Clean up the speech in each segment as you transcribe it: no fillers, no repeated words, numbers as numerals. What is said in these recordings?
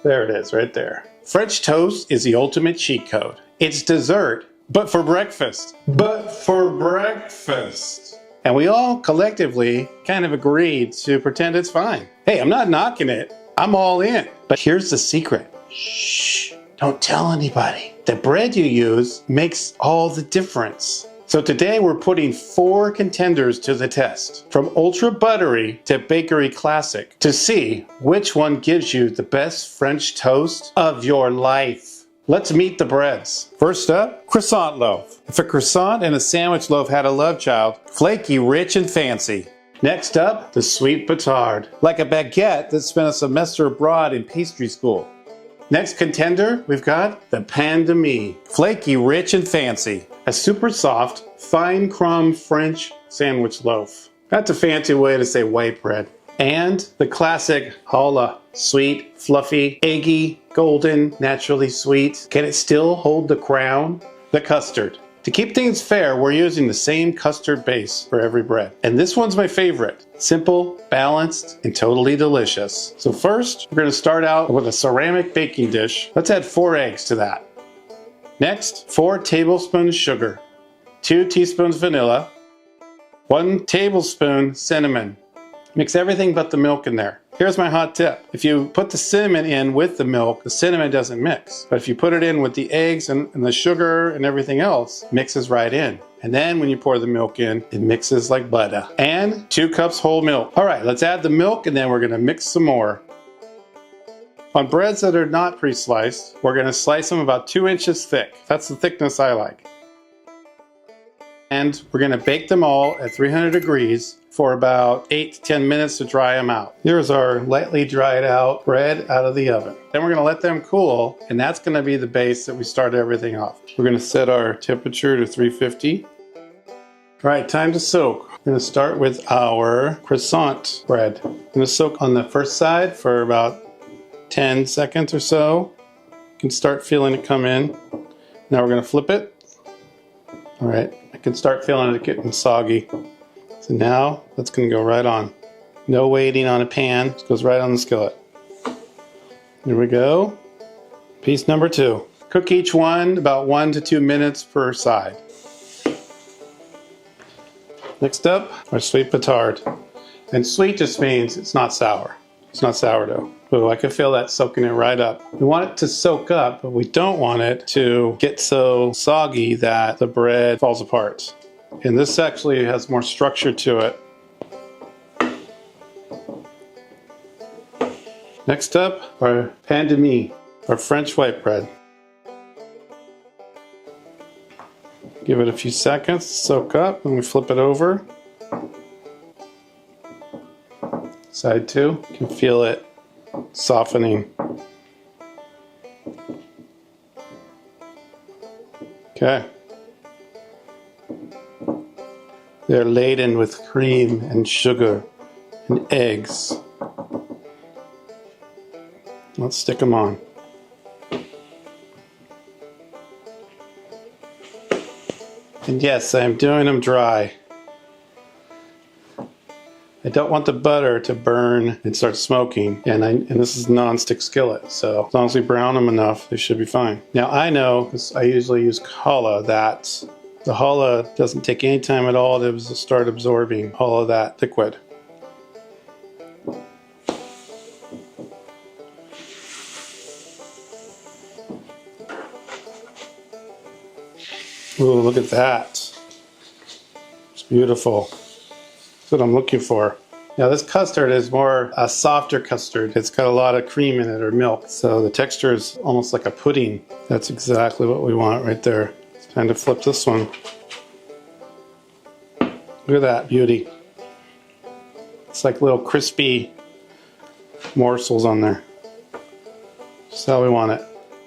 There it is, right there. French toast is the ultimate cheat code. It's dessert, but for breakfast. And we all collectively kind of agreed to pretend it's fine. Hey, I'm not knocking it. I'm all in. But here's the secret. Shh, don't tell anybody. The bread you use makes all the difference. So today we're putting 4 contenders to the test, from ultra buttery to bakery classic, to see which one gives you the best French toast of your life. Let's meet the breads. First up, croissant loaf. If a croissant and a sandwich loaf had a love child, flaky, rich, and fancy. Next up, the sweet Batard, like a baguette that spent a semester abroad in pastry school. Next contender, we've got the pain de mie, flaky, rich, and fancy. A super soft, fine crumb French sandwich loaf. That's a fancy way to say white bread. And the classic challah, sweet, fluffy, eggy, golden, naturally sweet. Can it still hold the crown? The custard. To keep things fair, we're using the same custard base for every bread. And this one's my favorite. Simple, balanced, and totally delicious. So first, we're going to start out with a ceramic baking dish. Let's add 4 eggs to that. Next, 4 tablespoons sugar, 2 teaspoons vanilla, 1 tablespoon cinnamon. Mix everything but the milk in there. Here's my hot tip. If you put the cinnamon in with the milk, the cinnamon doesn't mix. But if you put it in with the eggs and the sugar and everything else, it mixes right in. And then when you pour the milk in, it mixes like butter. And 2 cups whole milk. All right, let's add the milk and then we're gonna mix some more. On breads that are not pre-sliced, we're gonna slice them about 2 inches thick. That's the thickness I like. And we're gonna bake them all at 300 degrees for about 8 to 10 minutes to dry them out. Here's our lightly dried out bread out of the oven. Then we're gonna let them cool, and that's gonna be the base that we start everything off. We're gonna set our temperature to 350. All right, time to soak. We're gonna start with our croissant bread. I'm gonna soak on the first side for about 10 seconds or so. You can start feeling it come in. Now we're gonna flip it. All right, I can start feeling it getting soggy. So now that's going to go right on. No waiting on a pan, it goes right on the skillet. Here we go. Piece number 2. Cook each one about 1 to 2 minutes per side. Next up, our sweet Batard. And sweet just means it's not sour. It's not sourdough. Oh, I can feel that soaking it right up. We want it to soak up, but we don't want it to get so soggy that the bread falls apart. And this actually has more structure to it. Next up, our pain de mie, our French white bread. Give it a few seconds to soak up, and we flip it over. Side 2, you can feel it softening. Okay. They're laden with cream and sugar and eggs. Let's stick them on. And yes, I'm doing them dry. I don't want the butter to burn and start smoking, and this is a non-stick skillet, so as long as we brown them enough, they should be fine. Now I know, because I usually use challah, that the challah doesn't take any time at all to start absorbing all of that liquid. Ooh, look at that. It's beautiful. That's what I'm looking for. Now this custard is more a softer custard. It's got a lot of cream in it, or milk, so the texture is almost like a pudding. That's exactly what we want right there. It's time to flip this one. Look at that beauty. It's like little crispy morsels on there. Just how we want it.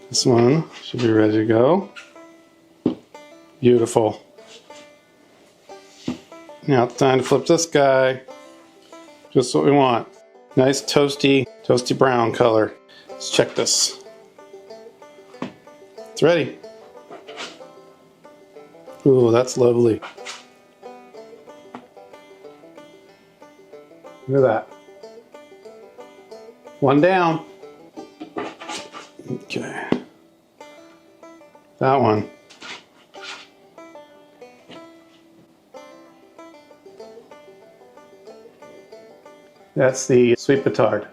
This one should be ready to go. Beautiful. Now it's time to flip this guy. Just what we want. Nice toasty brown color. Let's check this. It's ready. Ooh, that's lovely. Look at that. One down. Okay. That one. That's the sweet Batard.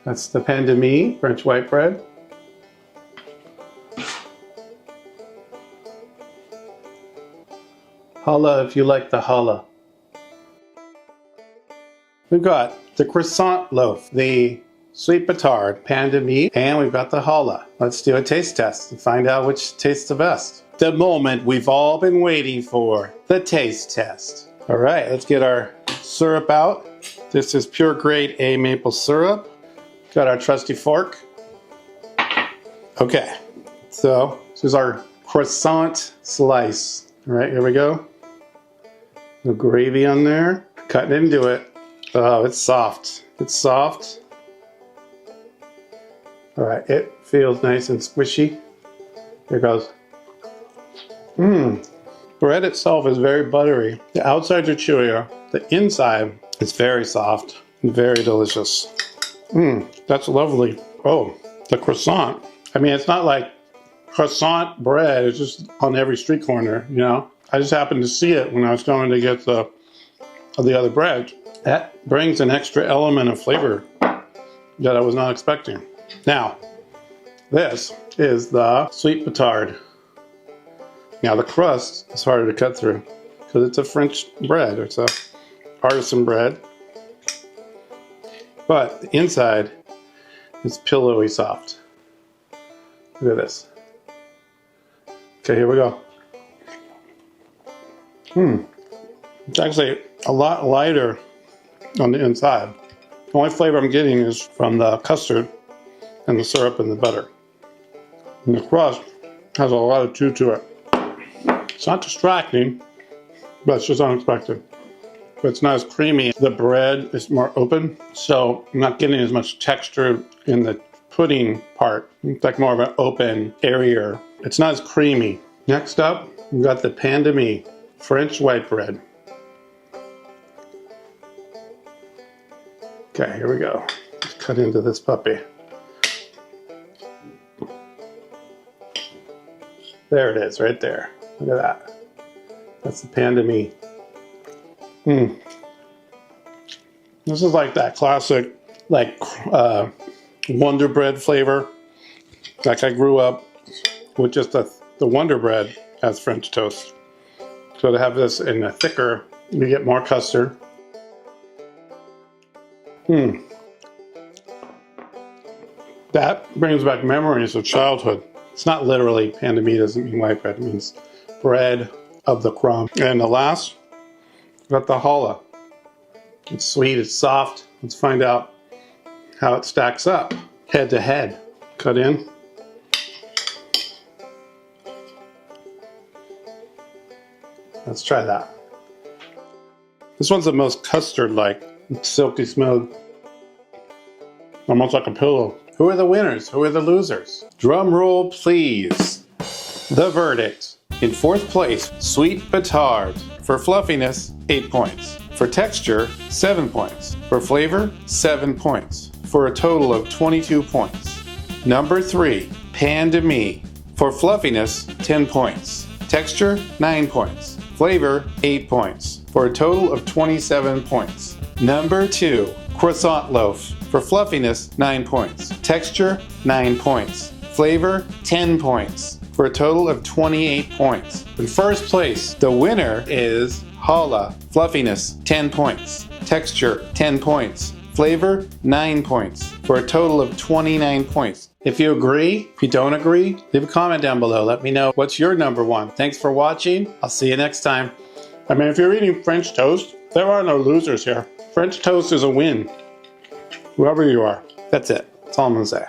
That's the pain de mie, French white bread. Challah if you like the challah. We've got the Croissant Loaf, the sweet Batard, pain de mie, and we've got the challah. Let's do a taste test and find out which tastes the best. The moment we've all been waiting for, the taste test. All right, let's get our syrup out. This is pure grade A maple syrup. Got our trusty fork. Okay, so this is our croissant slice. All right, here we go. No gravy on there. Cutting into it. Oh, it's soft. It's soft. All right, it feels nice and squishy. Here goes. Bread itself is very buttery. The outsides are chewier. The inside is very soft and very delicious. That's lovely. Oh, the croissant. I mean, it's not like croissant bread. It's just on every street corner, you know. I just happened to see it when I was going to get the other bread. That brings an extra element of flavor that I was not expecting. Now, this is the sweet Batard. Now the crust is harder to cut through because it's a French bread. It's a artisan bread. But the inside is pillowy soft. Look at this. Okay, here we go. It's actually a lot lighter on the inside. The only flavor I'm getting is from the custard and the syrup and the butter. And the crust has a lot of chew to it. It's not distracting, but it's just unexpected. But it's not as creamy. The bread is more open, so I'm not getting as much texture in the pudding part. It's like more of an open area. It's not as creamy. Next up, we've got the pain de mie, French white bread. Okay, here we go. Let's cut into this puppy. There it is, right there. Look at that. That's the pain de mie. This is like that classic, like Wonder Bread flavor. Like I grew up with just the Wonder Bread as French toast. So to have this in a thicker, you get more custard. That brings back memories of childhood. It's not literally pain de mie, doesn't mean white bread. It means bread of the crumb. And the last, we've got the challah. It's sweet, it's soft. Let's find out how it stacks up. Head to head. Cut in. Let's try that. This one's the most custard-like. It's silky smooth. Almost like a pillow. Who are the winners? Who are the losers? Drum roll, please. The verdict. In fourth place, sweet Batard. For fluffiness, 8 points. For texture, 7 points. For flavor, 7 points. For a total of 22 points. Number 3, pain de mie. For fluffiness, 10 points. Texture, 9 points. Flavor, 8 points. For a total of 27 points. Number 2, Croissant Loaf. For fluffiness, 9 points. Texture, 9 points. Flavor, 10 points. For a total of 28 points. In first place, the winner is challah. Fluffiness, 10 points. Texture, 10 points. Flavor, 9 points. For a total of 29 points. If you agree, if you don't agree, leave a comment down below. Let me know what's your number one. Thanks for watching. I'll see you next time. I mean, if you're eating French toast, there are no losers here. French toast is a win. Whoever you are. That's it. That's all I'm going to say.